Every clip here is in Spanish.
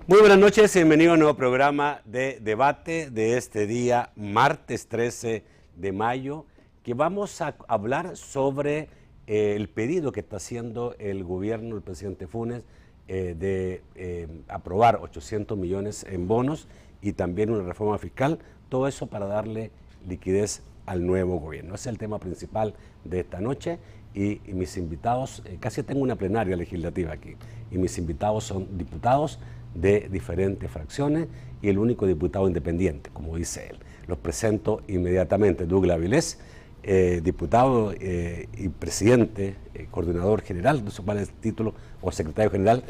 Muy buenas noches, bienvenido a un nuevo programa de debate de este día, martes 13 de mayo, que vamos a hablar sobre el pedido que está haciendo el gobierno del presidente Funes de aprobar 800 millones en bonos y también una reforma fiscal, todo eso para darle liquidez al nuevo gobierno. Ese es el tema principal de esta noche y mis invitados, casi tengo una plenaria legislativa aquí, y mis invitados son diputados de diferentes fracciones y el único diputado independiente, como dice él. Los presento inmediatamente. Douglas Avilés, diputado y presidente, coordinador general, no sé cuál es el título, o secretario general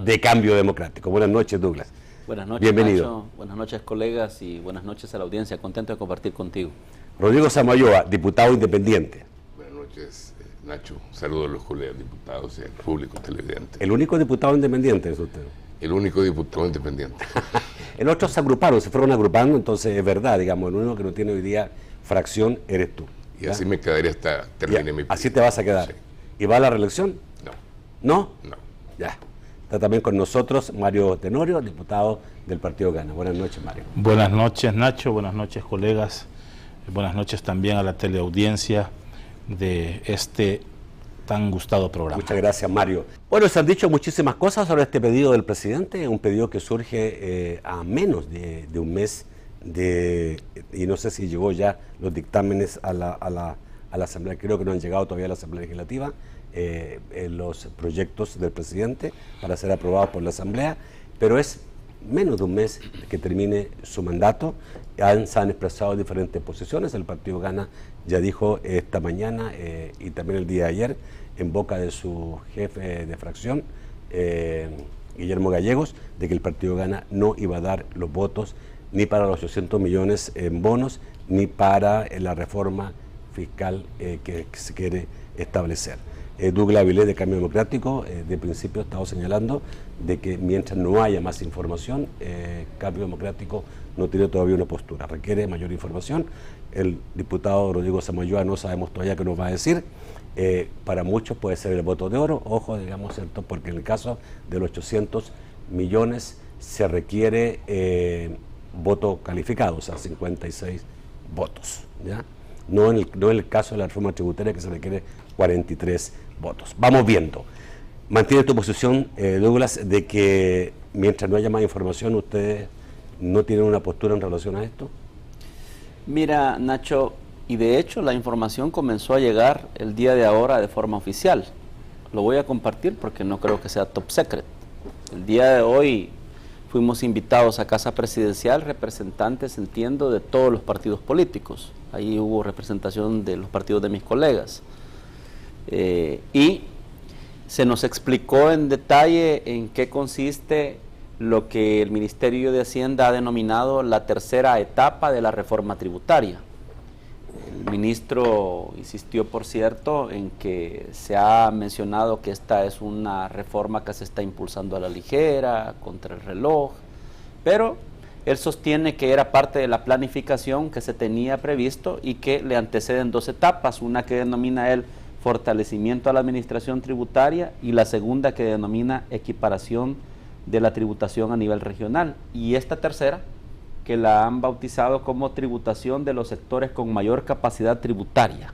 de Cambio Democrático. Buenas noches, Douglas. Buenas noches, bienvenido. Nacho. Buenas noches, colegas, y buenas noches a la audiencia. Contento de compartir contigo. Rodrigo Samayoa, diputado independiente. Buenas noches, Nacho. Saludos a los colegas diputados y al público televidente. El único diputado independiente es usted. El único diputado independiente. El otro se agruparon, se fueron agrupando, entonces es verdad, digamos, el único que no tiene hoy día fracción eres tú. Y así me quedaría hasta termine mi... Así te vas a quedar. Sí. ¿Y va a la reelección? No. ¿No? No. Ya. Está también con nosotros Mario Tenorio, diputado del Partido Gana. Buenas noches, Mario. Buenas noches, Nacho. Buenas noches, colegas. Buenas noches también a la teleaudiencia de este tan gustado programa. Muchas gracias, Mario. Bueno, se han dicho muchísimas cosas sobre este pedido del presidente, un pedido que surge a menos de un mes y no sé si llegó ya los dictámenes a la Asamblea, creo que no han llegado todavía a la Asamblea Legislativa, los proyectos del presidente para ser aprobados por la Asamblea, pero es menos de un mes que termine su mandato. Se han expresado diferentes posiciones. El Partido Gana ya dijo esta mañana y también el día de ayer, en boca de su jefe de fracción, Guillermo Gallegos, de que el Partido Gana no iba a dar los votos ni para los 800 millones en bonos, ni para la reforma fiscal que se quiere establecer. Douglas Avilés, de Cambio Democrático, de principio ha estado señalando de que mientras no haya más información, Cambio Democrático no tiene todavía una postura, requiere mayor información. El diputado Rodrigo Samayoa no sabemos todavía qué nos va a decir. Para muchos puede ser el voto de oro, ojo, digamos, ¿cierto? Porque en el caso de los 800 millones se requiere voto calificado, o sea, 56 votos, ¿ya? No en el caso de la reforma tributaria, que se requiere 43 votos. Vamos viendo. ¿Mantiene tu posición, Douglas, de que mientras no haya más información, ustedes no tienen una postura en relación a esto? Mira, Nacho, y de hecho la información comenzó a llegar el día de ahora de forma oficial. Lo voy a compartir porque no creo que sea top secret. El día de hoy fuimos invitados a Casa Presidencial, representantes, entiendo, de todos los partidos políticos. Ahí hubo representación de los partidos de mis colegas. Y se nos explicó en detalle en qué consiste lo que el Ministerio de Hacienda ha denominado la tercera etapa de la reforma tributaria. El ministro insistió, por cierto, en que se ha mencionado que esta es una reforma que se está impulsando a la ligera, contra el reloj, pero él sostiene que era parte de la planificación que se tenía previsto y que le anteceden dos etapas, una que denomina él fortalecimiento a la administración tributaria y la segunda que denomina equiparación de la tributación a nivel regional. Y esta tercera, que la han bautizado como tributación de los sectores con mayor capacidad tributaria.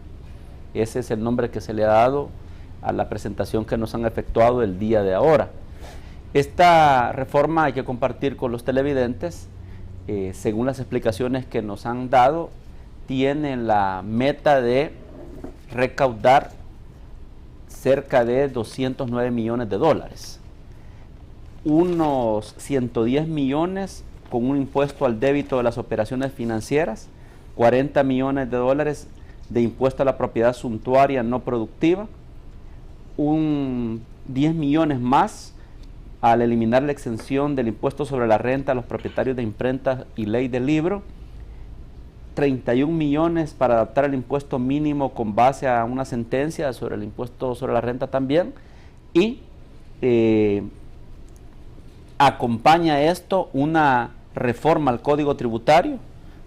Ese es el nombre que se le ha dado a la presentación que nos han efectuado el día de ahora. Esta reforma hay que compartir con los televidentes, según las explicaciones que nos han dado, tiene la meta de recaudar cerca de 209 millones de dólares. Unos 110 millones con un impuesto al débito de las operaciones financieras, 40 millones de dólares de impuesto a la propiedad suntuaria no productiva, 10 millones más al eliminar la exención del impuesto sobre la renta a los propietarios de imprentas y ley del libro, 31 millones para adaptar el impuesto mínimo con base a una sentencia sobre el impuesto sobre la renta también, y acompaña esto una reforma al Código Tributario,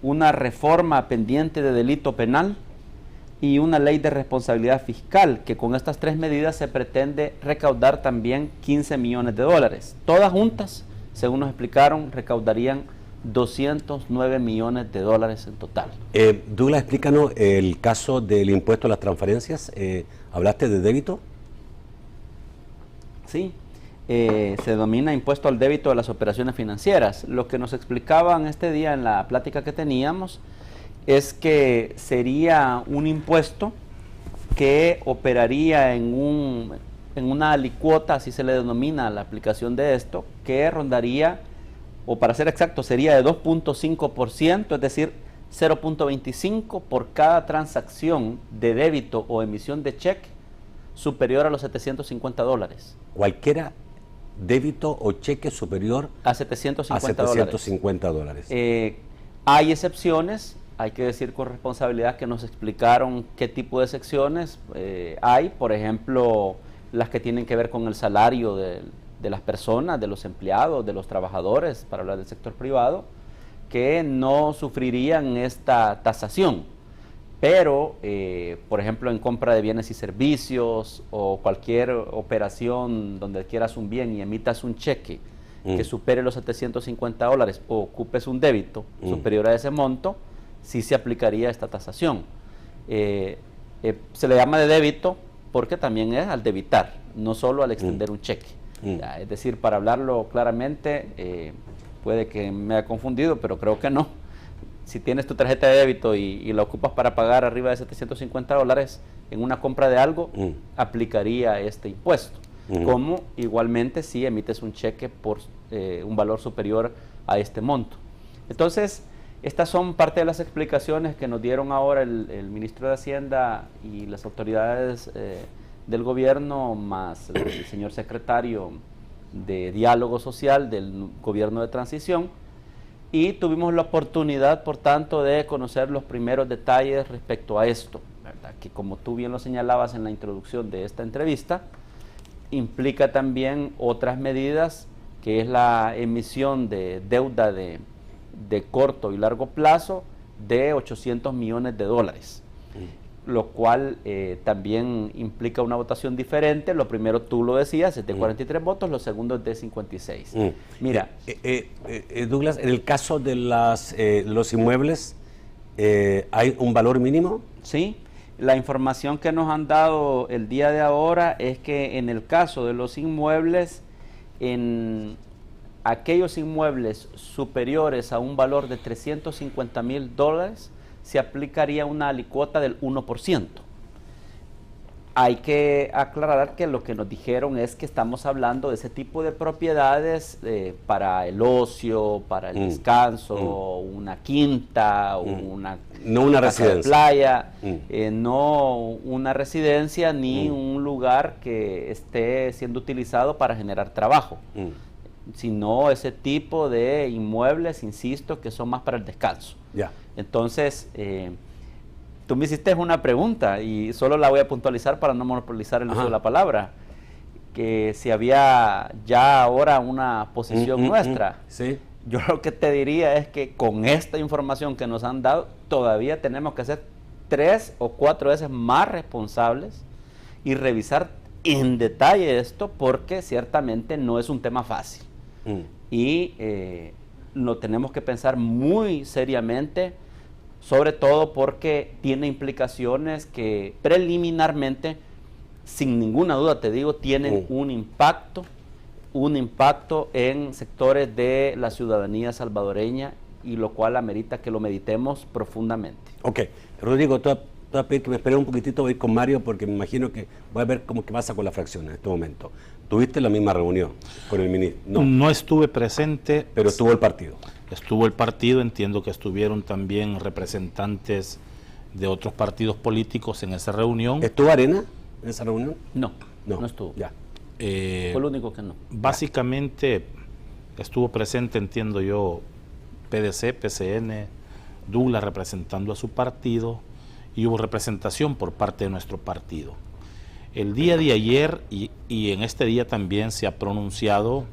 una reforma pendiente de delito penal y una ley de responsabilidad fiscal, que con estas tres medidas se pretende recaudar también 15 millones de dólares. Todas juntas según nos explicaron, recaudarían 209 millones de dólares en total. Douglas, explícanos el caso del impuesto a las transferencias. ¿Hablaste de débito? Sí, se denomina impuesto al débito de las operaciones financieras. Lo que nos explicaban este día en la plática que teníamos es que sería un impuesto que operaría en una alicuota, así se le denomina la aplicación de esto, que rondaría, o para ser exacto, sería de 2.5%, es decir, 0.25 por cada transacción de débito o emisión de cheque superior a los $750. Cualquiera débito o cheque superior a $750. a $750. Hay excepciones, hay que decir con responsabilidad que nos explicaron qué tipo de excepciones hay, por ejemplo, las que tienen que ver con el salario de las personas, de los empleados, de los trabajadores, para hablar del sector privado, que no sufrirían esta tasación. Pero, por ejemplo, en compra de bienes y servicios o cualquier operación donde adquieras un bien y emitas un cheque que supere los $750 o ocupes un débito superior a ese monto, sí se aplicaría esta tasación. Se le llama de débito porque también es al debitar, no solo al extender un cheque. Ya, es decir, para hablarlo claramente, puede que me haya confundido, pero creo que no. Si tienes tu tarjeta de débito y la ocupas para pagar arriba de $750 en una compra de algo, aplicaría este impuesto. Como igualmente si emites un cheque por un valor superior a este monto. Entonces, estas son parte de las explicaciones que nos dieron ahora el ministro de Hacienda y las autoridades del gobierno, más el señor secretario de Diálogo Social del gobierno de transición, y tuvimos la oportunidad, por tanto, de conocer los primeros detalles respecto a esto, ¿verdad? Que como tú bien lo señalabas en la introducción de esta entrevista, implica también otras medidas, que es la emisión de deuda de corto y largo plazo de $800 millones, lo cual también implica una votación diferente. Lo primero, tú lo decías, es de 43 votos, lo segundo es de 56. Mira, Douglas, en el caso de los inmuebles, ¿hay un valor mínimo? Sí, la información que nos han dado el día de ahora es que en el caso de los inmuebles, en aquellos inmuebles superiores a un valor de $350,000, se aplicaría una alicuota del 1%. Hay que aclarar que lo que nos dijeron es que estamos hablando de ese tipo de propiedades para el ocio, para el descanso, una quinta, no una residencia de playa, no una residencia ni un lugar que esté siendo utilizado para generar trabajo, sino ese tipo de inmuebles, insisto, que son más para el descanso. Ya. Entonces, tú me hiciste una pregunta y solo la voy a puntualizar para no monopolizar el uso de la palabra, que si había ya ahora una posición nuestra. Sí. Yo lo que te diría es que con esta información que nos han dado, todavía tenemos que ser 3 o 4 veces más responsables y revisar en detalle esto, porque ciertamente no es un tema fácil. Y lo tenemos que pensar muy seriamente, sobre todo porque tiene implicaciones que preliminarmente, sin ninguna duda te digo, tienen un impacto en sectores de la ciudadanía salvadoreña, y lo cual amerita que lo meditemos profundamente. Ok, Rodrigo, te voy a pedir que me esperes un poquitito, voy a ir con Mario, porque me imagino que voy a ver cómo que pasa con la fracción en este momento. ¿Tuviste la misma reunión con el ministro? No estuve presente. Pero estuvo el partido. Estuvo el partido, entiendo que estuvieron también representantes de otros partidos políticos en esa reunión. ¿Estuvo Arena en esa reunión? No estuvo. Ya. Fue el único que no. Básicamente estuvo presente, entiendo yo, PDC, PCN, Douglas representando a su partido, y hubo representación por parte de nuestro partido. El día de ayer y en este día también se ha pronunciado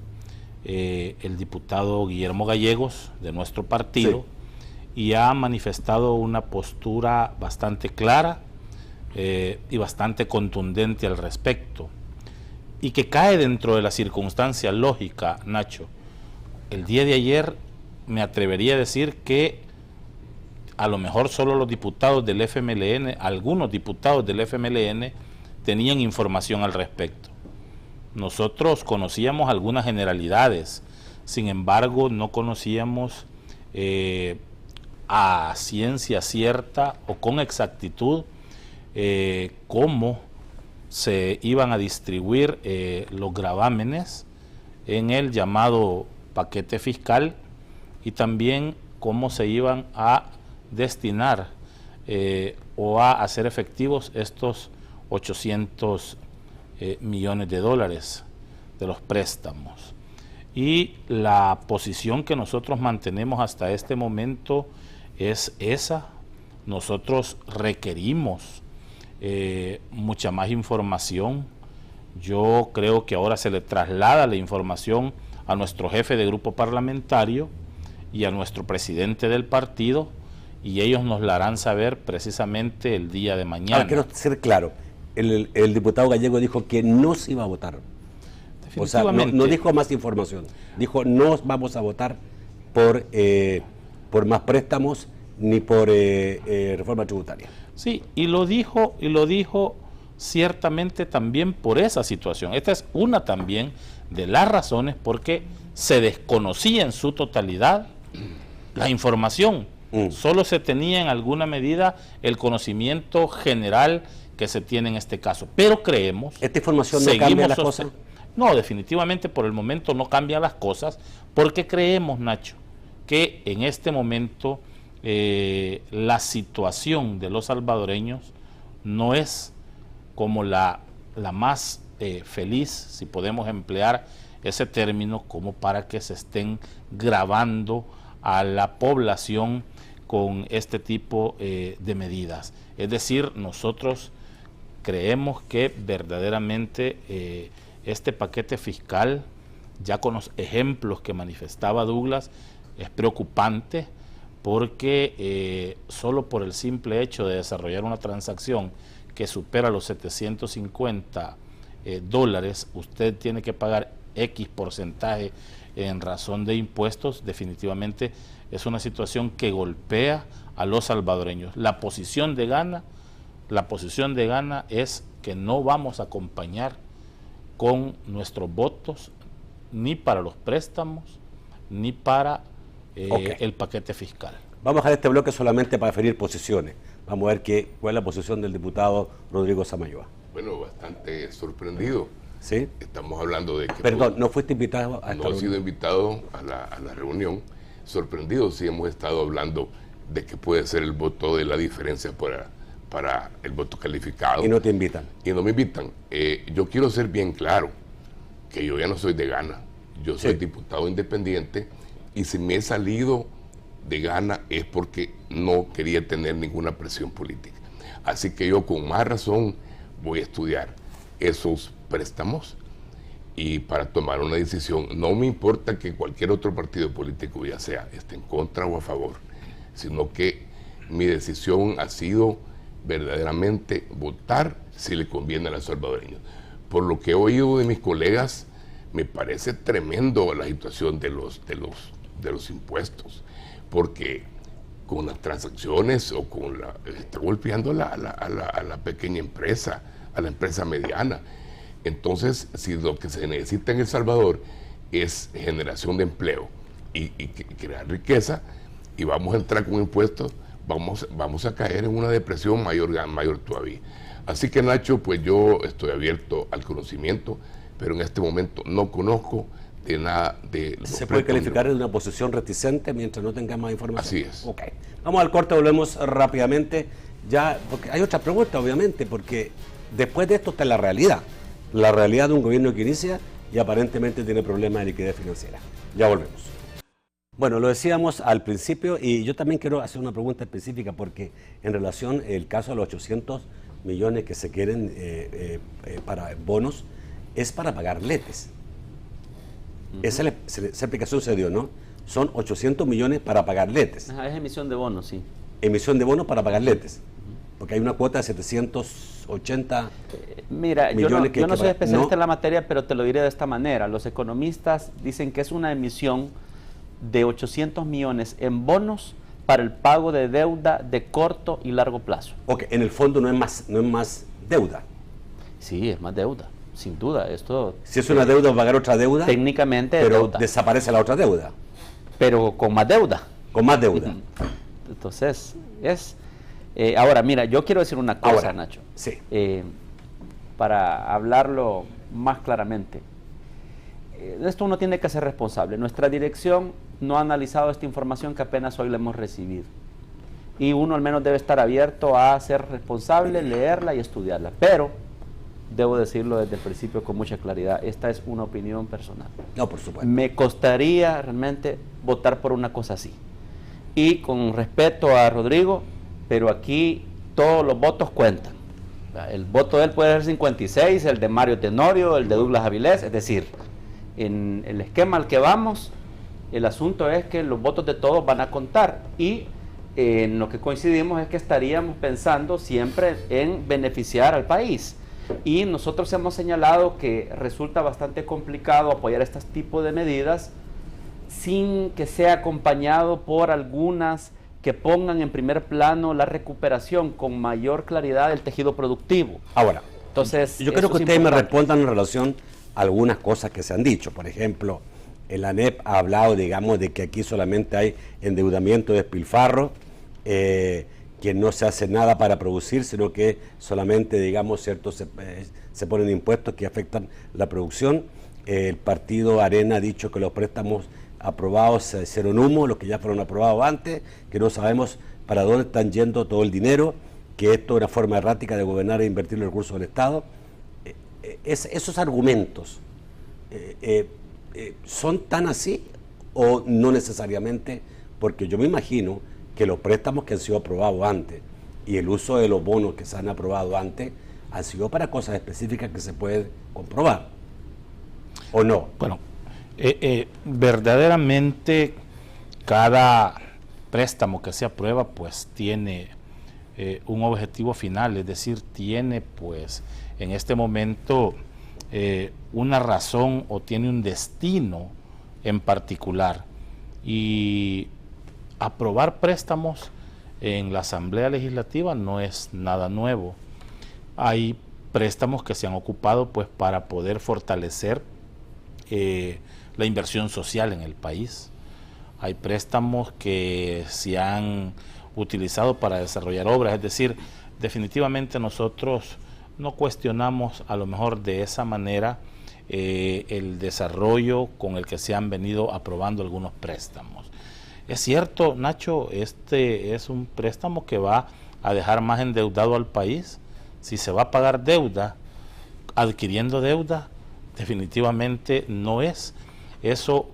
el diputado Guillermo Gallegos de nuestro partido, y ha manifestado una postura bastante clara y bastante contundente al respecto, y que cae dentro de la circunstancia lógica, Nacho, el día de ayer me atrevería a decir que a lo mejor solo los diputados del FMLN, algunos diputados del FMLN, tenían información al respecto. Nosotros conocíamos algunas generalidades, sin embargo no conocíamos a ciencia cierta o con exactitud cómo se iban a distribuir los gravámenes en el llamado paquete fiscal y también cómo se iban a destinar o a hacer efectivos estos 800 millones de dólares de los préstamos. Y la posición que nosotros mantenemos hasta este momento es esa. Nosotros requerimos mucha más información. Yo creo que ahora se le traslada la información a nuestro jefe de grupo parlamentario y a nuestro presidente del partido, y ellos nos la harán saber precisamente el día de mañana. Ahora, quiero ser claro, el diputado Gallego dijo que no se iba a votar. O sea, no dijo más información, dijo no vamos a votar por más préstamos ni por reforma tributaria. Sí, y lo dijo ciertamente también por esa situación. Esta es una también de las razones porque se desconocía en su totalidad la información. Solo se tenía en alguna medida el conocimiento general que se tiene en este caso. Pero creemos... ¿Esta información no cambia las cosas? No, definitivamente por el momento no cambia las cosas, porque creemos, Nacho, que en este momento la situación de los salvadoreños no es como la más feliz, si podemos emplear ese término, como para que se estén gravando a la población con este tipo de medidas. Es decir, nosotros creemos que verdaderamente este paquete fiscal, ya con los ejemplos que manifestaba Douglas, es preocupante porque solo por el simple hecho de desarrollar una transacción que supera los 750 dólares, usted tiene que pagar X porcentaje en razón de impuestos. Definitivamente es una situación que golpea a los salvadoreños. La posición de Gana es que no vamos a acompañar con nuestros votos ni para los préstamos ni para el paquete fiscal. Vamos a dejar este bloque solamente para definir posiciones. Vamos a ver cuál es la posición del diputado Rodrigo Samayoa. Bueno, bastante sorprendido. ¿Sí? Estamos hablando de que... Perdón, ¿no fuiste invitado a esta reunión? No he sido invitado a la reunión. Sorprendido, sí hemos estado hablando de que puede ser el voto de la diferencia para el voto calificado. Y no te invitan. Y no me invitan. Yo quiero ser bien claro que yo ya no soy de Gana. Yo soy diputado independiente, y si me he salido de Gana es porque no quería tener ninguna presión política. Así que yo con más razón voy a estudiar esos préstamos y para tomar una decisión. No me importa que cualquier otro partido político, ya sea esté en contra o a favor, sino que mi decisión ha sido verdaderamente votar si le conviene a los salvadoreños. Por lo que he oído de mis colegas, me parece tremendo la situación de los impuestos, porque con las transacciones o está golpeando a la pequeña empresa, a la empresa mediana. Entonces, si lo que se necesita en El Salvador es generación de empleo y crear riqueza, y vamos a entrar con impuestos, vamos a caer en una depresión mayor todavía. Así que, Nacho, pues yo estoy abierto al conocimiento, pero en este momento no conozco de nada de... ¿Se puede calificar de una posición reticente mientras no tenga más información? Así es. Ok. Vamos al corte, volvemos rápidamente. Ya, porque hay otra pregunta, obviamente, porque después de esto está la realidad de un gobierno que inicia y aparentemente tiene problemas de liquidez financiera. Ya volvemos. Bueno, lo decíamos al principio, y yo también quiero hacer una pregunta específica, porque en relación al caso de los 800 millones que se quieren para bonos, es para pagar letes. Esa explicación se dio, ¿no? Son 800 millones para pagar letes. Ajá, es emisión de bonos, sí. Emisión de bonos para pagar letes. Porque hay una cuota de 780 mira, millones yo no soy especialista en la materia, pero te lo diré de esta manera. Los economistas dicen que es una emisión de 800 millones en bonos para el pago de deuda de corto y largo plazo. Ok, en el fondo no es más deuda. Sí, es más deuda, sin duda. Esto, Si es una deuda, pagar otra deuda, técnicamente es pero deuda, desaparece la otra deuda, pero con más deuda. con más deuda. Entonces, ahora, mira, yo quiero decir una cosa, Ahora, Nacho, sí. para hablarlo más claramente. Esto uno tiene que ser responsable. Nuestra dirección no ha analizado esta información que apenas hoy la hemos recibido. Y uno al menos debe estar abierto a ser responsable, leerla y estudiarla. Pero, debo decirlo desde el principio con mucha claridad, esta es una opinión personal. No, por supuesto. Me costaría realmente votar por una cosa así. Y con respeto a Rodrigo, pero aquí todos los votos cuentan. El voto de él puede ser 56, el de Mario Tenorio, el de Douglas Avilés, es decir, en el esquema al que vamos, el asunto es que los votos de todos van a contar y en lo que coincidimos es que estaríamos pensando siempre en beneficiar al país. Y nosotros hemos señalado que resulta bastante complicado apoyar este tipo de medidas sin que sea acompañado por algunas que pongan en primer plano la recuperación con mayor claridad del tejido productivo. Ahora, Entonces, yo creo que es ustedes me importante. respondan en relación a algunas cosas que se han dicho. Por ejemplo, el ANEP ha hablado, digamos, de que aquí solamente hay endeudamiento, despilfarro, que no se hace nada para producir, sino que solamente, digamos, cierto, se ponen impuestos que afectan la producción. El partido Arena ha dicho que los préstamos aprobados se hicieron humo, los que ya fueron aprobados antes, que no sabemos para dónde están yendo todo el dinero, que esto es una forma errática de gobernar e invertir los recursos del Estado. Esos argumentos ¿son tan así o no necesariamente? Porque yo me imagino que los préstamos que han sido aprobados antes y el uso de los bonos que se han aprobado antes han sido para cosas específicas que se pueden comprobar, ¿o no? Bueno, verdaderamente cada préstamo que se aprueba pues tiene un objetivo final, es decir, tiene pues en este momento una razón o tiene un destino en particular. Y aprobar préstamos en la Asamblea Legislativa no es nada nuevo. Hay préstamos que se han ocupado pues para poder fortalecer la inversión social en el país. Hay préstamos que se han utilizado para desarrollar obras, es decir, definitivamente nosotros no cuestionamos a lo mejor de esa manera el desarrollo con el que se han venido aprobando algunos préstamos. Es cierto, Nacho, este es un préstamo que va a dejar más endeudado al país. Si se va a pagar deuda, adquiriendo deuda, definitivamente no es eso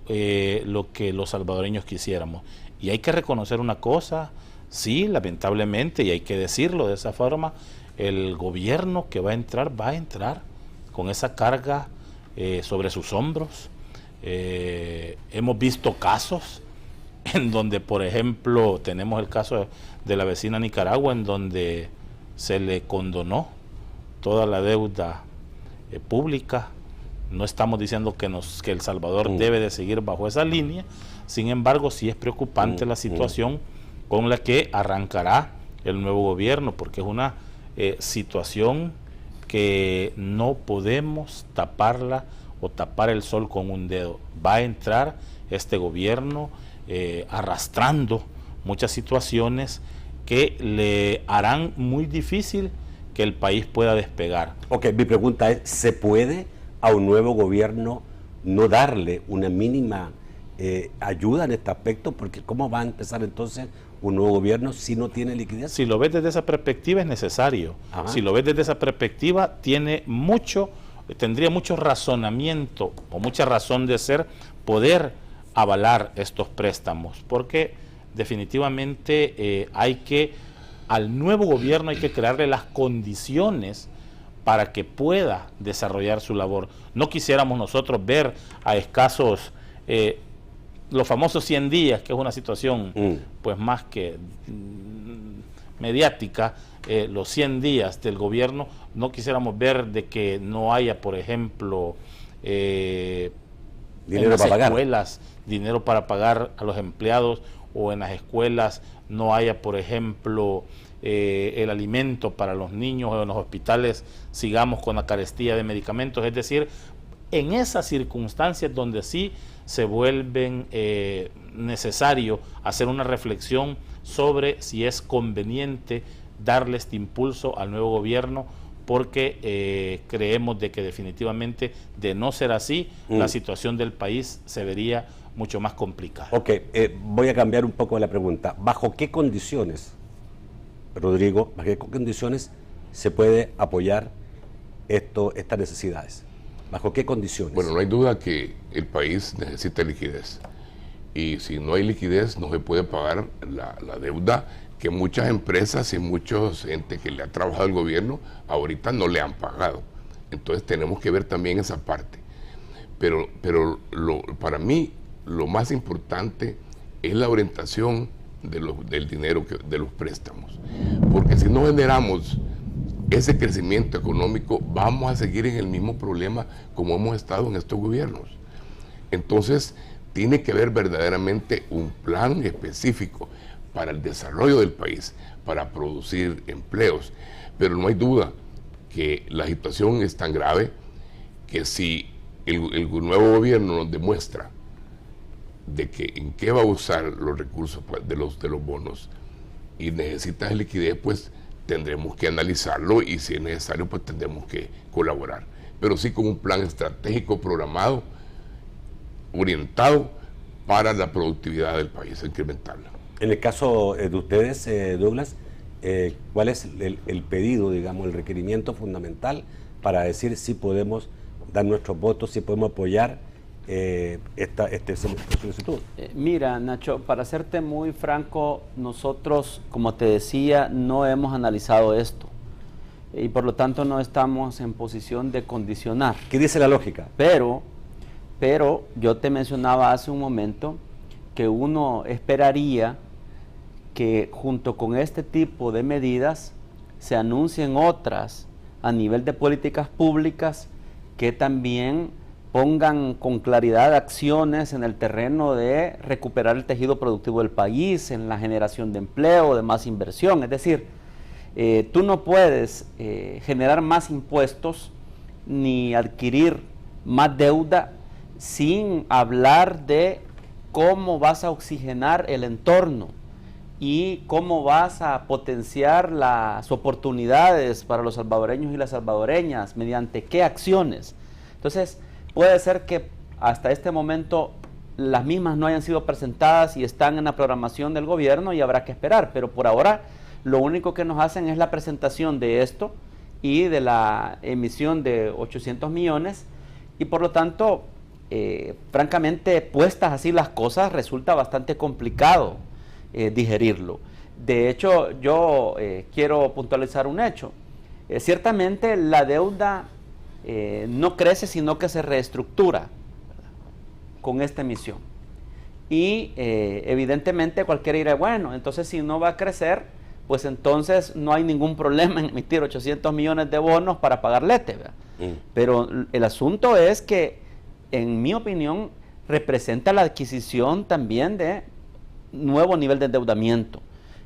lo que los salvadoreños quisiéramos. Y hay que reconocer una cosa, sí, lamentablemente, y hay que decirlo de esa forma, el gobierno que va a entrar con esa carga sobre sus hombros. Hemos visto casos en donde, por ejemplo, tenemos el caso de la vecina Nicaragua, en donde se le condonó toda la deuda pública. No estamos diciendo que El Salvador debe de seguir bajo esa línea, sin embargo, sí es preocupante la situación con la que arrancará el nuevo gobierno, porque es una situación que no podemos taparla o tapar el sol con un dedo. Va a entrar este gobierno arrastrando muchas situaciones que le harán muy difícil que el país pueda despegar. Ok, mi pregunta es, ¿se puede a un nuevo gobierno no darle una mínima ayuda en este aspecto? Porque ¿cómo va a empezar entonces un nuevo gobierno si no tiene liquidez? Si lo ves desde esa perspectiva es necesario. Ajá. Si lo ves desde esa perspectiva tendría mucho razonamiento o mucha razón de ser poder avalar estos préstamos, porque definitivamente al nuevo gobierno hay que crearle las condiciones para que pueda desarrollar su labor. No quisiéramos nosotros ver a escasos, los famosos 100 días, que es una situación pues más que mediática, los 100 días del gobierno. No quisiéramos ver de que no haya, por ejemplo, dinero en las para pagar. escuelas, dinero para pagar a los empleados, o en las escuelas no haya, por ejemplo, el alimento para los niños, o en los hospitales sigamos con la carestía de medicamentos. Es decir, en esas circunstancias donde sí se vuelven necesario hacer una reflexión sobre si es conveniente darle este impulso al nuevo gobierno, porque creemos de que definitivamente, de no ser así, la situación del país se vería mucho más complicada. Ok, voy a cambiar un poco la pregunta. ¿Bajo qué condiciones, Rodrigo, bajo qué condiciones se puede apoyar estas necesidades? ¿Bajo qué condiciones? Bueno, no hay duda que el país necesita liquidez. Y si no hay liquidez, no se puede pagar la deuda que muchas empresas y muchos entes que le ha trabajado el gobierno ahorita no le han pagado. Entonces tenemos que ver también esa parte. Pero para mí lo más importante es la orientación del dinero, de los préstamos. Porque si no generamos ese crecimiento económico, vamos a seguir en el mismo problema como hemos estado en estos gobiernos. Entonces, tiene que haber verdaderamente un plan específico para el desarrollo del país, para producir empleos. Pero no hay duda que la situación es tan grave que si el nuevo gobierno nos demuestra de que en qué va a usar los recursos de los bonos y necesita liquidez, pues tendremos que analizarlo, y si es necesario, pues tendremos que colaborar. Pero sí con un plan estratégico programado, orientado para la productividad del país, incrementarla. En el caso de ustedes, Douglas, ¿cuál es el pedido, digamos, el requerimiento fundamental para decir si podemos dar nuestros votos, si podemos apoyar esta solicitud? Mira, Nacho, para serte muy franco, nosotros, como te decía, no hemos analizado esto y por lo tanto no estamos en posición de condicionar. ¿Qué dice la lógica? Pero yo te mencionaba hace un momento que uno esperaría que junto con este tipo de medidas se anuncien otras a nivel de políticas públicas que también pongan con claridad acciones en el terreno de recuperar el tejido productivo del país, en la generación de empleo, de más inversión. Es decir, tú no puedes generar más impuestos ni adquirir más deuda sin hablar de cómo vas a oxigenar el entorno y cómo vas a potenciar las oportunidades para los salvadoreños y las salvadoreñas, mediante qué acciones. Entonces, puede ser que hasta este momento las mismas no hayan sido presentadas y están en la programación del gobierno y habrá que esperar, pero por ahora lo único que nos hacen es la presentación de esto y de la emisión de 800 millones y por lo tanto, francamente, puestas así las cosas, resulta bastante complicado digerirlo. De hecho, yo quiero puntualizar un hecho. Ciertamente la deuda no crece, sino que se reestructura con esta emisión. Y evidentemente cualquiera dirá, bueno, entonces si no va a crecer, pues entonces no hay ningún problema en emitir 800 millones de bonos para pagar lete, ¿verdad? Pero el asunto es que, en mi opinión, representa la adquisición también de nuevo nivel de endeudamiento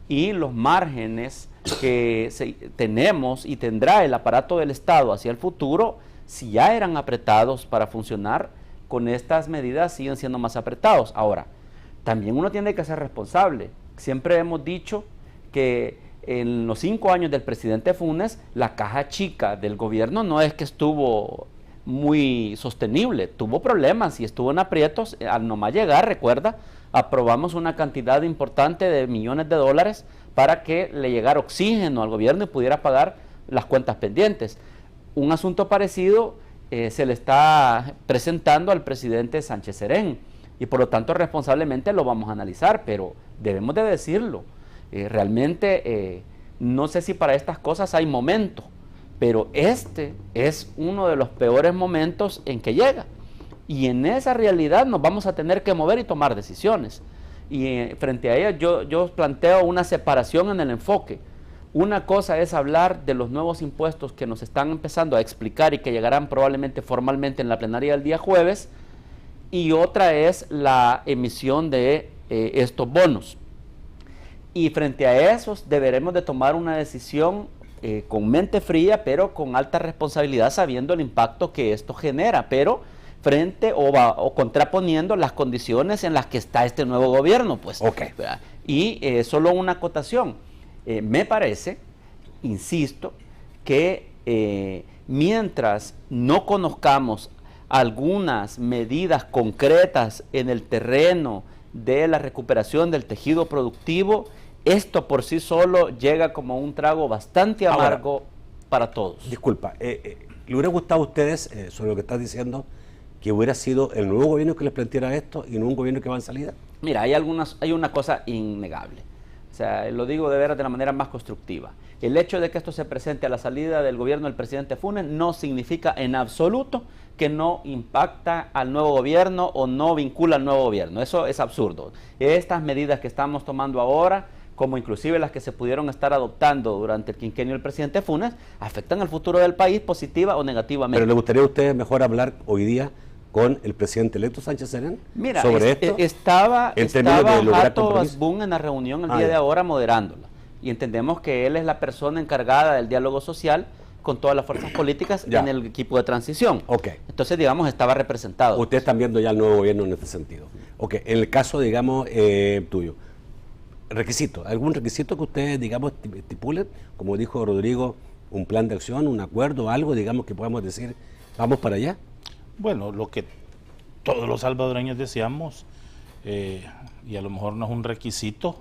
y los márgenes que tenemos y tendrá el aparato del Estado hacia el futuro, si ya eran apretados para funcionar, con estas medidas siguen siendo más apretados. Ahora, también uno tiene que ser responsable. Siempre hemos dicho que en los 5 años del presidente Funes, la caja chica del gobierno no es que estuvo muy sostenible, tuvo problemas y estuvo en aprietos. Al nomás llegar, recuerda, aprobamos una cantidad importante de millones de dólares para que le llegara oxígeno al gobierno y pudiera pagar las cuentas pendientes. Un asunto parecido se le está presentando al presidente Sánchez Serén y por lo tanto responsablemente lo vamos a analizar, pero debemos de decirlo. Realmente no sé si para estas cosas hay momento, pero este es uno de los peores momentos en que llega. Y en esa realidad nos vamos a tener que mover y tomar decisiones. Y frente a ella yo planteo una separación en el enfoque. Una cosa es hablar de los nuevos impuestos que nos están empezando a explicar y que llegarán probablemente formalmente en la plenaria del día jueves, y otra es la emisión de estos bonos. Y frente a esos deberemos de tomar una decisión con mente fría, pero con alta responsabilidad, sabiendo el impacto que esto genera, pero frente o contraponiendo las condiciones en las que está este nuevo gobierno, pues. Okay. Y solo una acotación. Me parece, insisto, que mientras no conozcamos algunas medidas concretas en el terreno de la recuperación del tejido productivo, esto por sí solo llega como un trago bastante amargo. Ahora, para todos. Disculpa, ¿le hubiera gustado a ustedes, sobre lo que estás diciendo, que hubiera sido el nuevo gobierno que les planteara esto y no un gobierno que va en salida? Mira, hay una cosa innegable. O sea, lo digo de veras de la manera más constructiva. El hecho de que esto se presente a la salida del gobierno del presidente Funes no significa en absoluto que no impacta al nuevo gobierno o no vincula al nuevo gobierno. Eso es absurdo. Estas medidas que estamos tomando ahora, como inclusive las que se pudieron estar adoptando durante el quinquenio del presidente Funes, afectan al futuro del país positiva o negativamente. ¿Pero le gustaría a ustedes mejor hablar hoy día con el presidente electo Sánchez Serén Mira, sobre esto? Estaba Hato Asbun en la reunión el día de ahora moderándola. Y entendemos que él es la persona encargada del diálogo social con todas las fuerzas políticas en el equipo de transición. Okay. Entonces, digamos, estaba representado. Ustedes están viendo ya el nuevo gobierno en este sentido. Ok, en el caso, digamos, tuyo, ¿algún requisito que ustedes, digamos, estipulen? Como dijo Rodrigo, un plan de acción, un acuerdo, algo, digamos, que podamos decir, vamos para allá. Bueno, lo que todos los salvadoreños deseamos, y a lo mejor no es un requisito,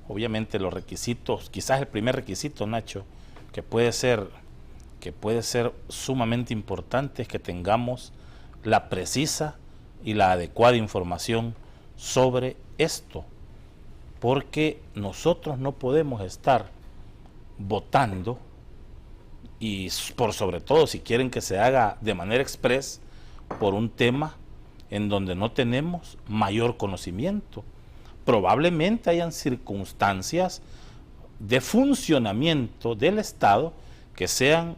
obviamente los requisitos, quizás el primer requisito, Nacho, que puede ser sumamente importante, es que tengamos la precisa y la adecuada información sobre esto, porque nosotros no podemos estar votando, y por sobre todo si quieren que se haga de manera express, por un tema en donde no tenemos mayor conocimiento. Probablemente hayan circunstancias de funcionamiento del Estado que sean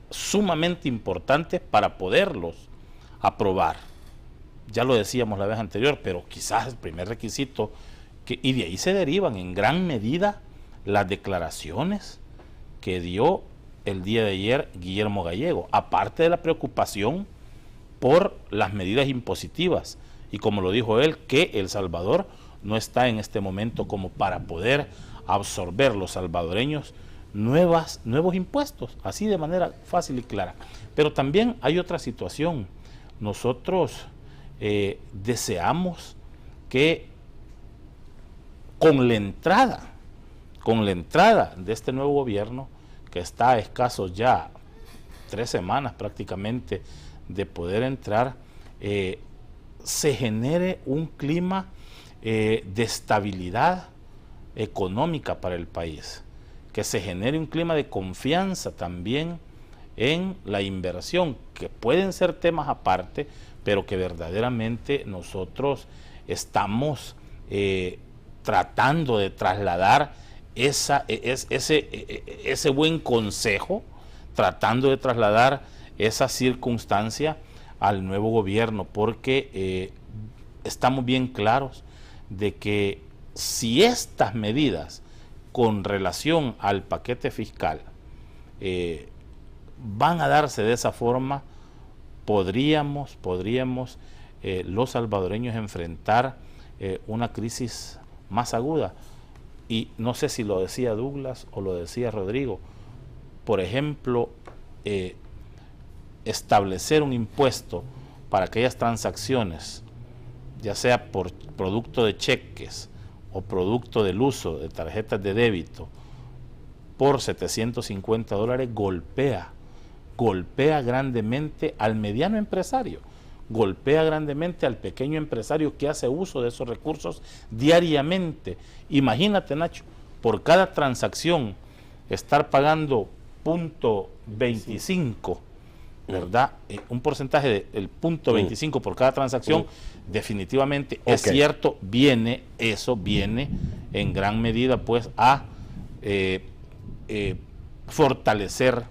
sumamente importantes para poderlos aprobar. Ya lo decíamos la vez anterior, pero quizás el primer requisito, y de ahí se derivan en gran medida las declaraciones que dio el día de ayer Guillermo Gallego, aparte de la preocupación por las medidas impositivas, y como lo dijo él, que El Salvador no está en este momento como para poder absorber los salvadoreños nuevos impuestos, así de manera fácil y clara. Pero también hay otra situación. Nosotros deseamos que con la entrada de este nuevo gobierno, que está a escasos ya 3 semanas prácticamente de poder entrar, se genere un clima de estabilidad económica para el país, que se genere un clima de confianza también en la inversión, que pueden ser temas aparte, pero que verdaderamente nosotros estamos tratando de trasladar ese buen consejo, tratando de trasladar esa circunstancia al nuevo gobierno, porque estamos bien claros de que si estas medidas con relación al paquete fiscal van a darse de esa forma, podríamos los salvadoreños enfrentar una crisis más aguda. Y no sé si lo decía Douglas o lo decía Rodrigo, por ejemplo, establecer un impuesto para aquellas transacciones, ya sea por producto de cheques o producto del uso de tarjetas de débito, por $750, golpea grandemente al mediano empresario, golpea grandemente al pequeño empresario que hace uso de esos recursos diariamente. Imagínate, Nacho, por cada transacción estar pagando 0.25, ¿verdad? Un porcentaje del 0.25 por cada transacción, definitivamente es cierto, viene en gran medida pues a fortalecer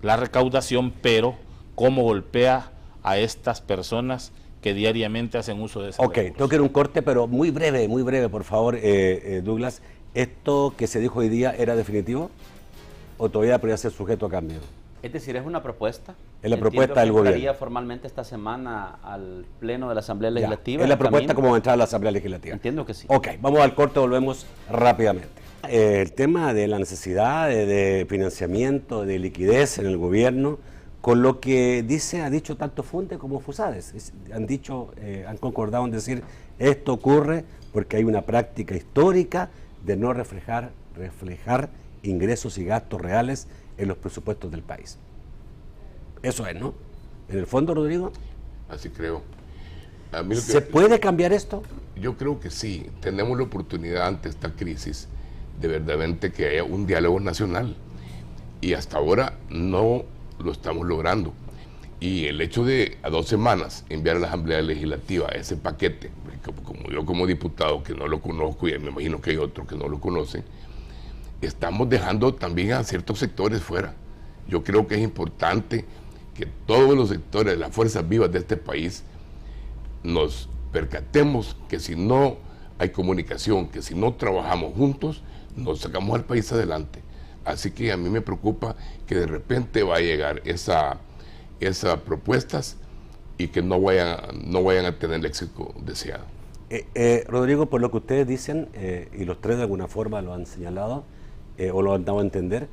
la recaudación, pero cómo golpea a estas personas que diariamente hacen uso de ese Ok, recurso. tengo que ir a un corte, pero muy breve, por favor, Douglas. ¿Esto que se dijo hoy día era definitivo o todavía podría ser sujeto a cambio? Es decir, es una propuesta. Es la Entiendo propuesta del que gobierno. entraría formalmente esta semana al Pleno de la Asamblea Ya, Legislativa. es la en propuesta camino. como va a entrar a la Asamblea Legislativa. Entiendo que sí. Ok, vamos al corte, volvemos rápidamente. El tema de la necesidad de financiamiento, de liquidez en el gobierno, con lo que ha dicho tanto Funde como Fusades. Han concordado en decir, esto ocurre porque hay una práctica histórica de no reflejar ingresos y gastos reales en los presupuestos del país. Eso es, ¿no? En el fondo, Rodrigo. Así creo. A mí lo que- ¿Se puede cambiar esto? Yo creo que sí. Tenemos la oportunidad ante esta crisis de verdaderamente que haya un diálogo nacional. Y hasta ahora no lo estamos logrando. Y el hecho de a 2 semanas enviar a la Asamblea Legislativa ese paquete, como yo como diputado que no lo conozco y me imagino que hay otros que no lo conocen, estamos dejando también a ciertos sectores fuera. Yo creo que es importante que todos los sectores, las fuerzas vivas de este país, nos percatemos que si no hay comunicación, que si no trabajamos juntos, nos sacamos al país adelante. Así que a mí me preocupa que de repente va a llegar esas propuestas y que no vayan a tener el éxito deseado. Rodrigo, por lo que ustedes dicen, y los tres de alguna forma lo han señalado, o lo han dado a entender,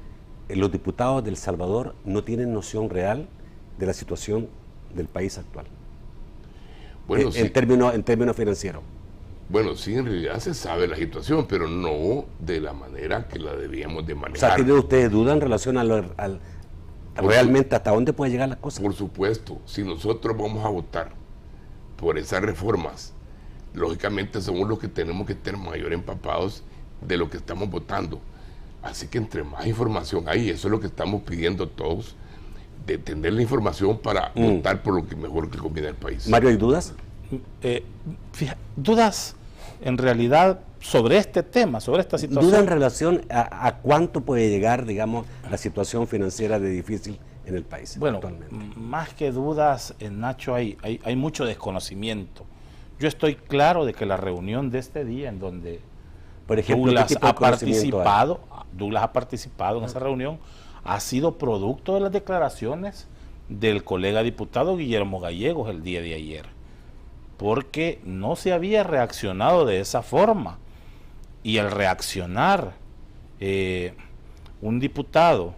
los diputados de El Salvador no tienen noción real de la situación del país actual. Bueno, sí. En términos financieros. Bueno, sí, en realidad se sabe la situación, pero no de la manera que la debíamos de O sea, manejar. ¿tienen ustedes duda en relación a realmente hasta dónde pueden llegar las cosas? Por supuesto, si nosotros vamos a votar por esas reformas, lógicamente somos los que tenemos que estar mayor empapados de lo que estamos votando. Así que entre más información hay, eso es lo que estamos pidiendo todos, de tener la información para votar por lo que mejor que conviene al país. Mario, ¿hay dudas? Dudas en realidad sobre este tema, sobre esta situación. ¿Duda en relación a cuánto puede llegar, digamos, la situación financiera de difícil en el país Bueno, actualmente? más que dudas, Nacho, hay mucho desconocimiento. Yo estoy claro de que la reunión de este día, en donde Por ejemplo, Douglas ¿qué tipo de ha conocimiento hay? participado en esa reunión, ha sido producto de las declaraciones del colega diputado Guillermo Gallegos el día de ayer, porque no se había reaccionado de esa forma, y al reaccionar un diputado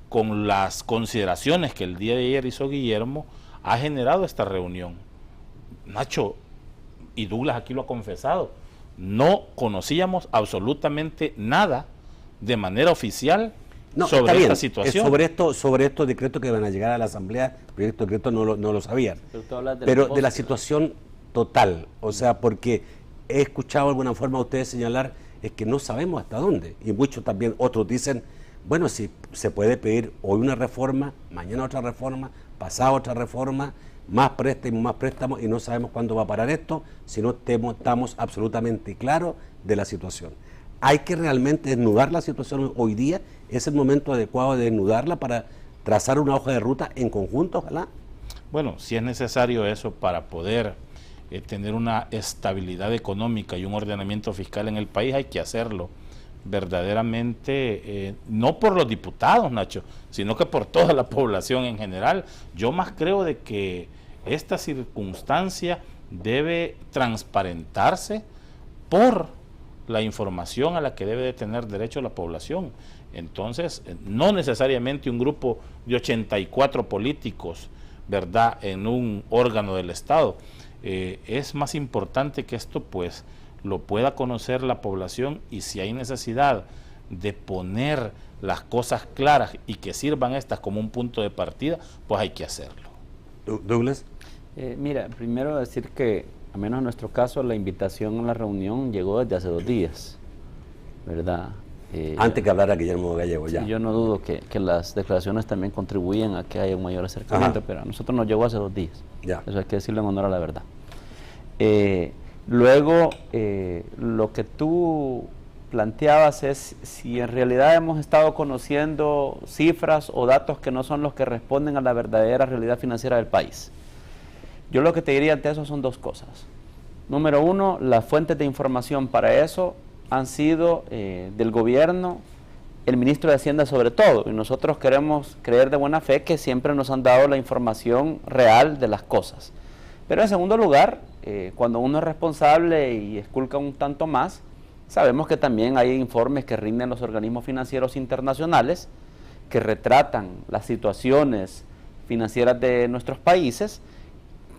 con las consideraciones que el día de ayer hizo Guillermo, ha generado esta reunión. Nacho, y Douglas aquí lo ha confesado, no conocíamos absolutamente nada de manera oficial No, sobre está bien. esta situación. Sobre estos decretos que van a llegar a la Asamblea, proyectos de decretos no lo sabían. Pero tú hablas Pero de la postre. situación total, o sea, porque he escuchado de alguna forma a ustedes señalar, es que no sabemos hasta dónde. Y muchos también, otros dicen, bueno, si se puede pedir hoy una reforma, mañana otra reforma, pasado otra reforma, más préstamos, y no sabemos cuándo va a parar esto, si no estamos absolutamente claros de la situación. Hay que realmente desnudar la situación hoy día, es el momento adecuado de desnudarla para trazar una hoja de ruta en conjunto, ojalá. Bueno, si es necesario eso para poder tener una estabilidad económica y un ordenamiento fiscal en el país, hay que hacerlo verdaderamente, no por los diputados, Nacho, sino que por toda la población en general. Yo más creo de que esta circunstancia debe transparentarse por la información a la que debe de tener derecho la población. Entonces, no necesariamente un grupo de 84 políticos, ¿verdad?, en un órgano del Estado. Es más importante que esto, pues, lo pueda conocer la población, y si hay necesidad de poner las cosas claras y que sirvan estas como un punto de partida, pues hay que hacerlo. Douglas. Mira, primero decir que, al menos en nuestro caso, la invitación a la reunión llegó desde hace 2 días, ¿verdad? Antes que hablara Guillermo Gallego, ya. Sí, yo no dudo que las declaraciones también contribuyen a que haya un mayor acercamiento, Ajá. pero a nosotros nos llegó hace 2 días. Ya. Eso hay que decirlo en honor a la verdad. Luego, lo que tú planteabas es si en realidad hemos estado conociendo cifras o datos que no son los que responden a la verdadera realidad financiera del país. Yo lo que te diría ante eso son dos cosas. Número uno, las fuentes de información para eso han sido del gobierno, el ministro de Hacienda sobre todo, y nosotros queremos creer de buena fe que siempre nos han dado la información real de las cosas. Pero en segundo lugar, cuando uno es responsable y esculca un tanto más, sabemos que también hay informes que rinden los organismos financieros internacionales que retratan las situaciones financieras de nuestros países,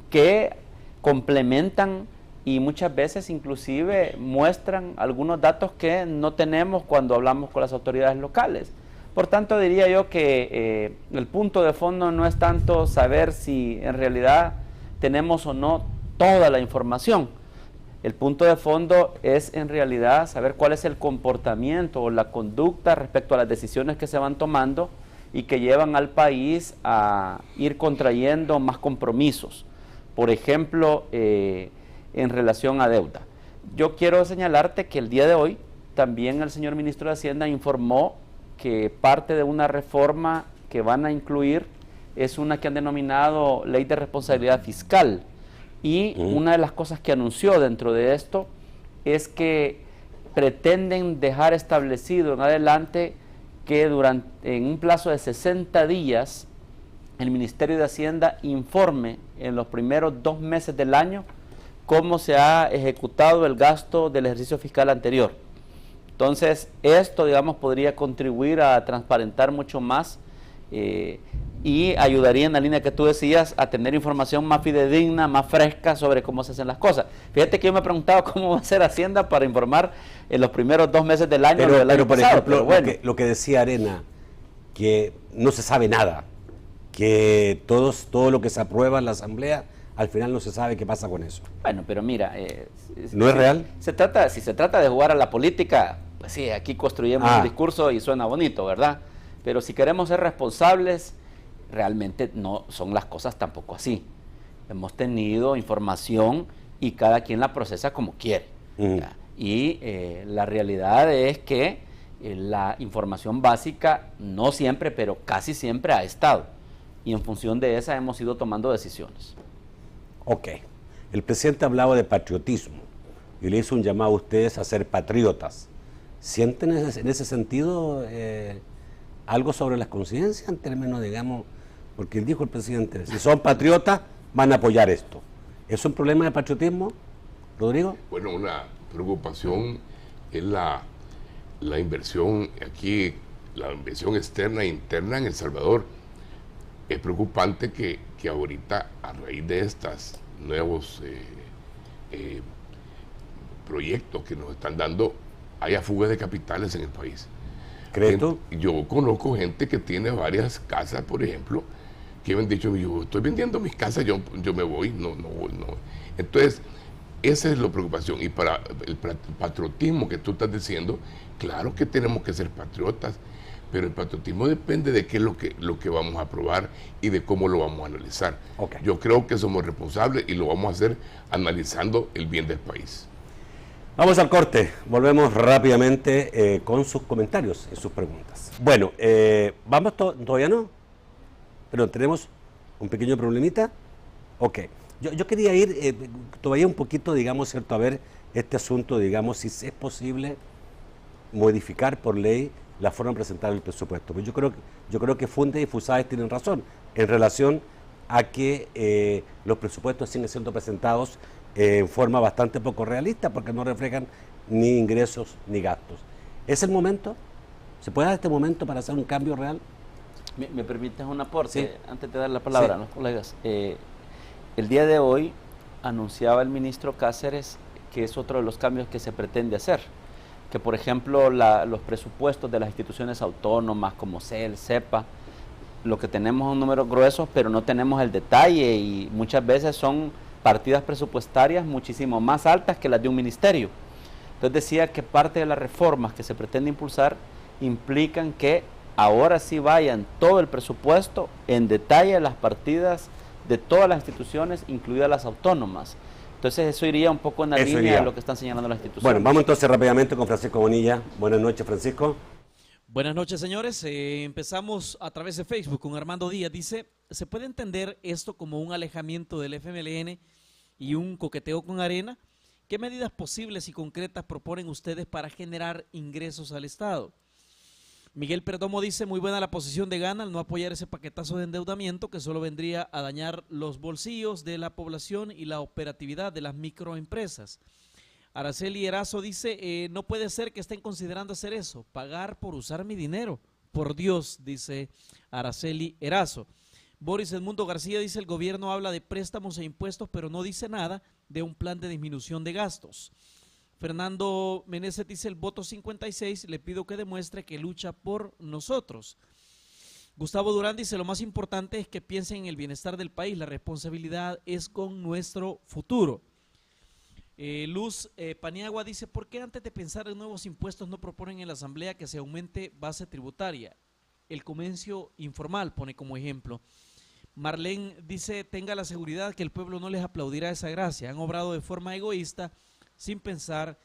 que complementan y muchas veces inclusive muestran algunos datos que no tenemos cuando hablamos con las autoridades locales. Por tanto, diría yo que el punto de fondo no es tanto saber si en realidad tenemos o no toda la información. El punto de fondo es en realidad saber cuál es el comportamiento o la conducta respecto a las decisiones que se van tomando y que llevan al país a ir contrayendo más compromisos. Por ejemplo, en relación a deuda. Yo quiero señalarte que el día de hoy también el señor ministro de Hacienda informó que parte de una reforma que van a incluir es una que han denominado Ley de Responsabilidad Fiscal. Y una de las cosas que anunció dentro de esto es que pretenden dejar establecido en adelante que en un plazo de 60 días el Ministerio de Hacienda informe en los primeros 2 meses del año cómo se ha ejecutado el gasto del ejercicio fiscal anterior. Entonces, esto, digamos, podría contribuir a transparentar mucho más y ayudaría en la línea que tú decías a tener información más fidedigna, más fresca sobre cómo se hacen las cosas. Fíjate que yo me he preguntado cómo va a ser Hacienda para informar en los primeros 2 meses del año. Pero por ejemplo, bueno, lo que decía Arena, que no se sabe nada, que todo lo que se aprueba en la Asamblea, al final no se sabe qué pasa con eso. Bueno, pero mira... ¿No es real? Si se trata de jugar a la política, pues sí, aquí construimos un discurso y suena bonito, ¿verdad? Pero si queremos ser responsables, realmente no son las cosas tampoco así. Hemos tenido información y cada quien la procesa como quiere. Y la realidad es que la información básica no siempre, pero casi siempre ha estado. Y en función de esa hemos ido tomando decisiones. Ok. El presidente hablaba de patriotismo y le hizo un llamado a ustedes a ser patriotas. ¿Sienten en ese sentido algo sobre las conciencias en términos, digamos, porque dijo el presidente, si son patriotas van a apoyar esto? ¿Es un problema de patriotismo, Rodrigo? Bueno, una preocupación es la inversión aquí, la inversión externa e interna en El Salvador. Es preocupante que ahorita, a raíz de estos nuevos proyectos que nos están dando, haya fugas de capitales en el país. ¿Crees tú? Yo conozco gente que tiene varias casas, por ejemplo, que me han dicho, yo estoy vendiendo mis casas, yo me voy, no. Entonces, esa es la preocupación. Y para el patriotismo que tú estás diciendo, claro que tenemos que ser patriotas, pero el patriotismo depende de qué es lo que vamos a aprobar y de cómo lo vamos a analizar. Okay. Yo creo que somos responsables y lo vamos a hacer analizando el bien del país. Vamos al corte, volvemos rápidamente con sus comentarios y sus preguntas. Bueno, ¿vamos todavía no? Pero tenemos un pequeño problemita. Ok, yo quería ir todavía un poquito, digamos, ¿cierto? A ver este asunto, digamos, si es posible modificar por ley la forma de presentar el presupuesto. Pues yo creo que Fundes y Fusades tienen razón en relación a que los presupuestos siguen siendo presentados en forma bastante poco realista porque no reflejan ni ingresos ni gastos. ¿Es el momento? ¿Se puede dar este momento para hacer un cambio real? ¿Me permites un aporte? Sí. Antes de dar la palabra a los colegas. El día de hoy anunciaba el ministro Cáceres que es otro de los cambios que se pretende hacer. Que por ejemplo los presupuestos de las instituciones autónomas como CEL, CEPA, lo que tenemos son números gruesos, pero no tenemos el detalle y muchas veces son partidas presupuestarias muchísimo más altas que las de un ministerio. Entonces decía que parte de las reformas que se pretende impulsar implican que ahora sí vayan todo el presupuesto en detalle las partidas de todas las instituciones, incluidas las autónomas. Entonces eso iría un poco en la línea de lo que están señalando las instituciones. Bueno, vamos entonces rápidamente con Francisco Bonilla. Buenas noches, Francisco. Buenas noches, señores. Empezamos a través de Facebook con Armando Díaz. Dice, ¿se puede entender esto como un alejamiento del FMLN y un coqueteo con Arena? ¿Qué medidas posibles y concretas proponen ustedes para generar ingresos al Estado? Miguel Perdomo dice, muy buena la posición de Gana al no apoyar ese paquetazo de endeudamiento que solo vendría a dañar los bolsillos de la población y la operatividad de las microempresas. Araceli Erazo dice, no puede ser que estén considerando hacer eso, pagar por usar mi dinero. Por Dios, dice Araceli Erazo. Boris Edmundo García dice, el gobierno habla de préstamos e impuestos, pero no dice nada de un plan de disminución de gastos. Fernando Meneses dice, el voto 56, le pido que demuestre que lucha por nosotros. Gustavo Durán dice, lo más importante es que piensen en el bienestar del país, la responsabilidad es con nuestro futuro. Luz Paniagua dice, ¿por qué antes de pensar en nuevos impuestos no proponen en la Asamblea que se aumente base tributaria? El comercio informal pone como ejemplo. Marlene dice, tenga la seguridad que el pueblo no les aplaudirá esa gracia, han obrado de forma egoísta sin pensar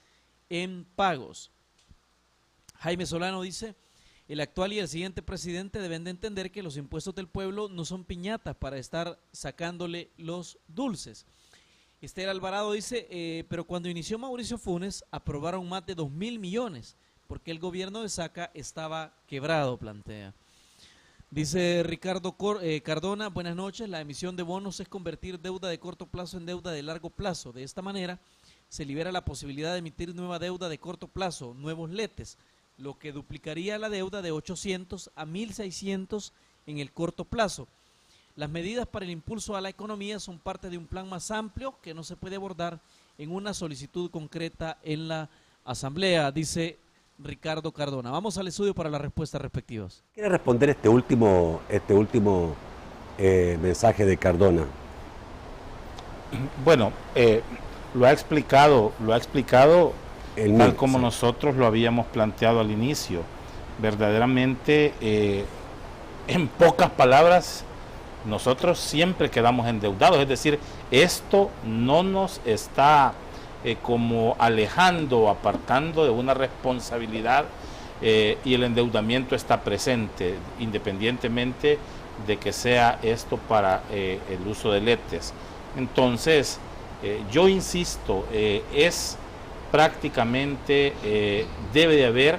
en pagos. Jaime Solano dice, el actual y el siguiente presidente deben de entender que los impuestos del pueblo no son piñatas para estar sacándole los dulces. Esther Alvarado dice, pero cuando inició Mauricio Funes aprobaron más de 2.000 millones porque el gobierno de Saca estaba quebrado, plantea. Dice Ricardo Cardona, buenas noches, la emisión de bonos es convertir deuda de corto plazo en deuda de largo plazo. De esta manera se libera la posibilidad de emitir nueva deuda de corto plazo, nuevos letes, lo que duplicaría la deuda de 800 a 1.600 en el corto plazo. Las medidas para el impulso a la economía son parte de un plan más amplio que no se puede abordar en una solicitud concreta en la Asamblea, dice Ricardo Cardona. Vamos al estudio para las respuestas respectivas. ¿Quiere responder este último mensaje de Cardona? Bueno, lo ha explicado tal como sí, nosotros lo habíamos planteado al inicio. Verdaderamente, en pocas palabras, nosotros siempre quedamos endeudados, es decir, esto no nos está como alejando o apartando de una responsabilidad y el endeudamiento está presente, independientemente de que sea esto para el uso de letes. Entonces, yo insisto, es prácticamente, debe de haber,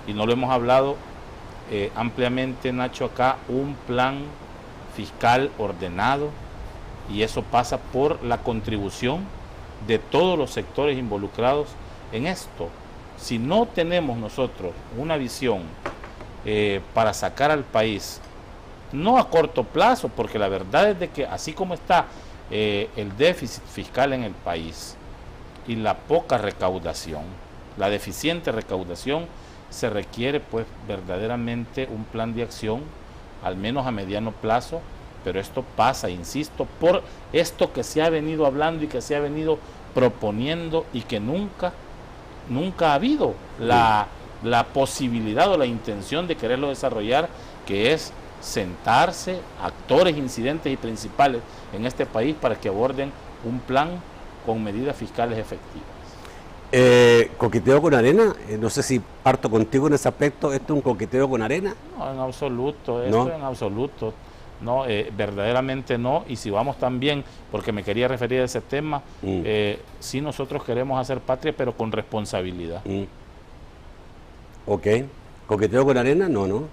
y no lo hemos hablado ampliamente, Nacho, acá, un plan fiscal ordenado, y eso pasa por la contribución de todos los sectores involucrados en esto. Si no tenemos nosotros una visión para sacar al país, no a corto plazo, porque la verdad es de que así como está el déficit fiscal en el país y la poca recaudación, la deficiente recaudación, se requiere pues verdaderamente un plan de acción al menos a mediano plazo, pero esto pasa, insisto, por esto que se ha venido hablando y que se ha venido proponiendo y que nunca ha habido la posibilidad o la intención de quererlo desarrollar, que es sentarse actores, incidentes y principales en este país para que aborden un plan con medidas fiscales efectivas. ¿Coqueteo con Arena? No sé si parto contigo en ese aspecto. ¿Esto es un coqueteo con Arena? No, en absoluto, ¿No? esto en absoluto, no, verdaderamente no. Y si vamos también, porque me quería referir a ese tema, sí nosotros queremos hacer patria, pero con responsabilidad. Ok. ¿Coqueteo con Arena? No.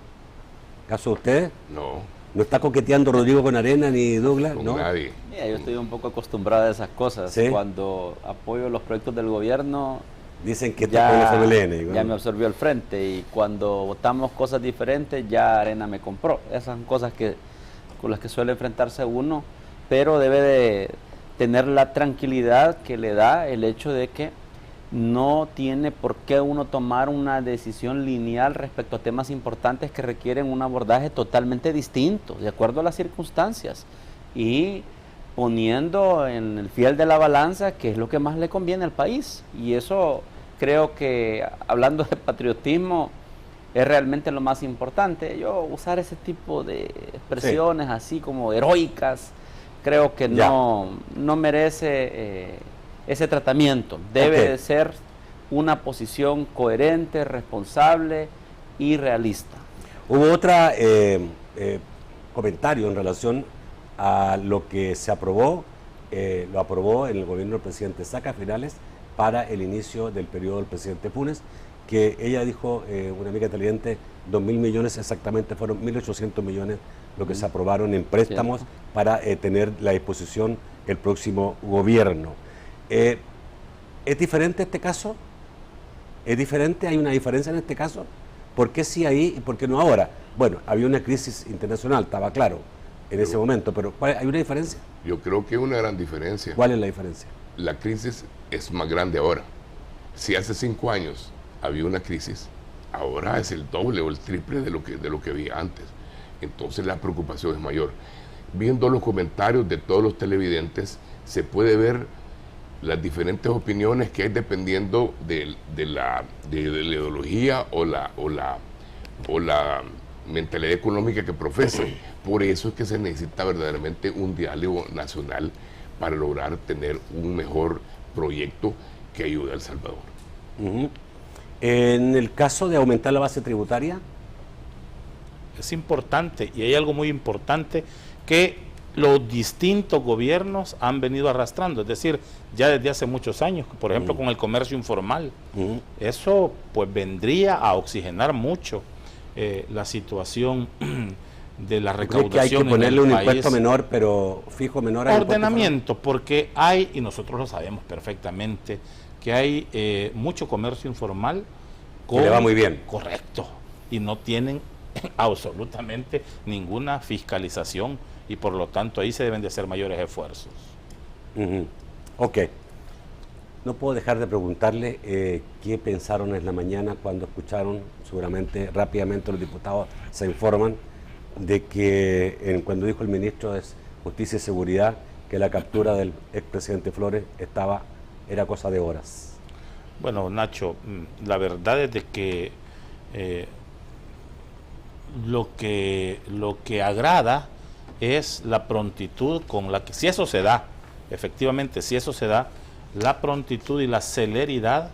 ¿Caso de ustedes? No, ¿No está coqueteando Rodrigo con Arena ni Douglas? con No. nadie. Mira, yo estoy un poco acostumbrado a esas cosas. ¿Sí? Cuando apoyo los proyectos del gobierno, Dicen que está con el FMLN. ya me absorbió el frente, y cuando votamos cosas diferentes, ya Arena me compró. Esas son cosas con las que suele enfrentarse uno, pero debe de tener la tranquilidad que le da el hecho de que no tiene por qué uno tomar una decisión lineal respecto a temas importantes que requieren un abordaje totalmente distinto, de acuerdo a las circunstancias, y poniendo en el fiel de la balanza qué es lo que más le conviene al país. Y eso creo que, hablando de patriotismo, es realmente lo más importante. Yo usar ese tipo de expresiones así como heroicas, creo que no merece ese tratamiento. Debe de ser una posición coherente, responsable, irrealista. Hubo otro comentario en relación a lo que se aprobó, lo aprobó en el gobierno del presidente Saca a finales para el inicio del periodo del presidente Funes, que ella dijo, una amiga inteligente, 2.000 millones exactamente, fueron 1.800 millones lo que se aprobaron en préstamos para tener la disposición el próximo gobierno. ¿Es diferente este caso? ¿Es diferente? ¿Hay una diferencia en este caso? ¿Por qué sí ahí y por qué no ahora? Bueno, había una crisis internacional, estaba claro en ese momento, pero ¿hay una diferencia? Yo creo que hay una gran diferencia. ¿Cuál es la diferencia? La crisis es más grande ahora. Si hace 5 años había una crisis, ahora es el doble o el triple de lo que había antes. Entonces la preocupación es mayor. Viendo los comentarios de todos los televidentes, se puede ver las diferentes opiniones que hay dependiendo de la ideología o la mentalidad económica que profesan. Por eso es que se necesita verdaderamente un diálogo nacional para lograr tener un mejor proyecto que ayude a El Salvador. En el caso de aumentar la base tributaria, es importante, y hay algo muy importante que los distintos gobiernos han venido arrastrando, es decir, ya desde hace muchos años, por ejemplo con el comercio informal. Eso pues vendría a oxigenar mucho la situación de la recaudación. que hay que ponerle un país. Impuesto menor, pero fijo menor al Ordenamiento, porque hay, y nosotros lo sabemos perfectamente, que hay mucho comercio informal que le va muy bien. Correcto, y no tienen absolutamente ninguna fiscalización, y por lo tanto ahí se deben de hacer mayores esfuerzos. Ok. No puedo dejar de preguntarle qué pensaron en la mañana cuando escucharon, seguramente rápidamente los diputados se informan de que cuando dijo el ministro de Justicia y Seguridad que la captura del expresidente Flores era cosa de horas. Bueno, Nacho, la verdad es de que lo que agrada es la prontitud con la que, si eso se da, efectivamente, si eso se da, la prontitud y la celeridad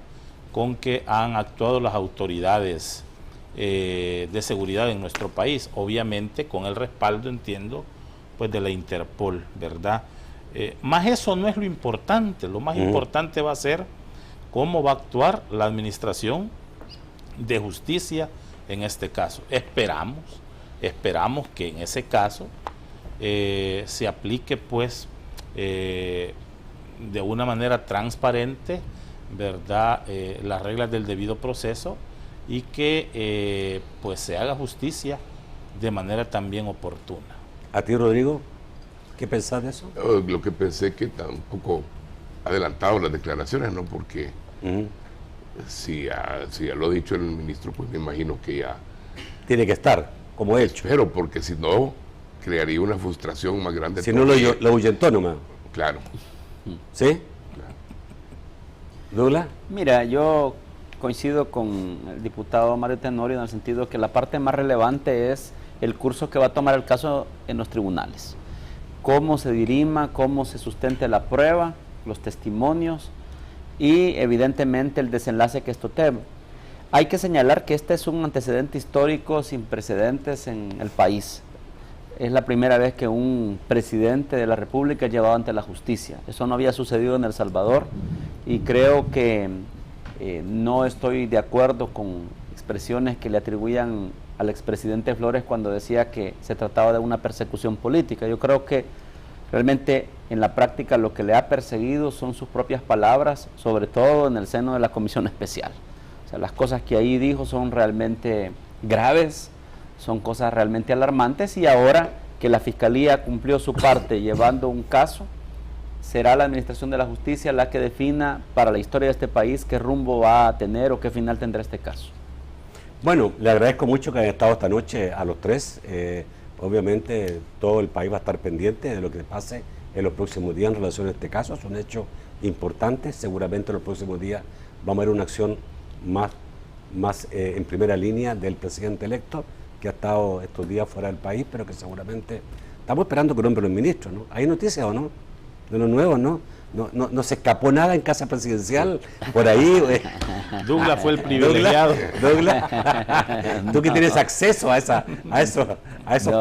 con que han actuado las autoridades de seguridad en nuestro país, obviamente con el respaldo, entiendo, pues de la Interpol, ¿verdad? Más eso no es lo importante, lo más importante va a ser cómo va a actuar la administración de justicia en este caso. Esperamos que en ese caso se aplique pues de una manera transparente, ¿verdad? Las reglas del debido proceso, y que pues se haga justicia de manera también oportuna. ¿A ti, Rodrigo? ¿Qué pensás de eso? Lo que pensé que está un poco adelantado las declaraciones, ¿no? Porque si ya lo ha dicho el ministro, pues me imagino que ya tiene que estar, como hecho. Pero porque si no, crearía una frustración más grande. Si no, lo ahuyentó nomás. Claro. ¿Sí? Claro. ¿Douglas? Mira, yo coincido con el diputado Mario Tenorio en el sentido que la parte más relevante es el curso que va a tomar el caso en los tribunales. Cómo se dirima, cómo se sustente la prueba, los testimonios y evidentemente el desenlace que esto tenga. Hay que señalar que este es un antecedente histórico sin precedentes en el país. Es la primera vez que un presidente de la República es llevado ante la justicia. Eso no había sucedido en El Salvador y creo que no estoy de acuerdo con expresiones que le atribuían al expresidente Flores cuando decía que se trataba de una persecución política. Yo creo que realmente en la práctica lo que le ha perseguido son sus propias palabras, sobre todo en el seno de la comisión especial. O sea, las cosas que ahí dijo son realmente graves, son cosas realmente alarmantes, y ahora que la Fiscalía cumplió su parte llevando un caso, será la Administración de la Justicia la que defina para la historia de este país qué rumbo va a tener o qué final tendrá este caso. Bueno, le agradezco mucho que hayan estado esta noche a los tres. Obviamente todo el país va a estar pendiente de lo que pase en los próximos días en relación a este caso. Es un hecho importante. Seguramente en los próximos días vamos a ver una acción más en primera línea del presidente electo, que ha estado estos días fuera del país, pero que seguramente estamos esperando que nombre los ministros, ¿no? ¿Hay noticias o no? De los nuevos, ¿no? no se escapó nada en casa presidencial por ahí. Douglas fue el privilegiado. Douglas, tú que tienes acceso a esos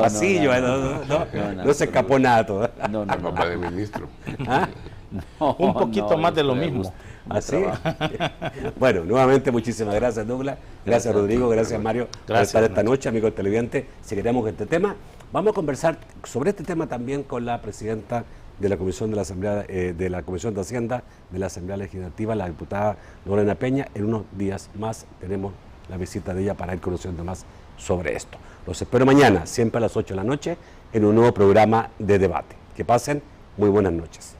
pasillos, no se escapó nada todo. Al papá del ministro. ¿Ah? Un poquito más de lo mismo. ¿Así? Bueno, nuevamente muchísimas gracias, Douglas. Gracias, Rodrigo. Gracias, Mario, por estar esta noche, amigos televidentes. Seguiremos este tema. Vamos a conversar sobre este tema también con la presidenta de la Comisión de la Asamblea, de la Comisión de Hacienda de la Asamblea Legislativa, la diputada Lorena Peña. En unos días más tenemos la visita de ella para ir conociendo más sobre esto. Los espero mañana, siempre a las 8 de la noche, en un nuevo programa de debate. Que pasen muy buenas noches.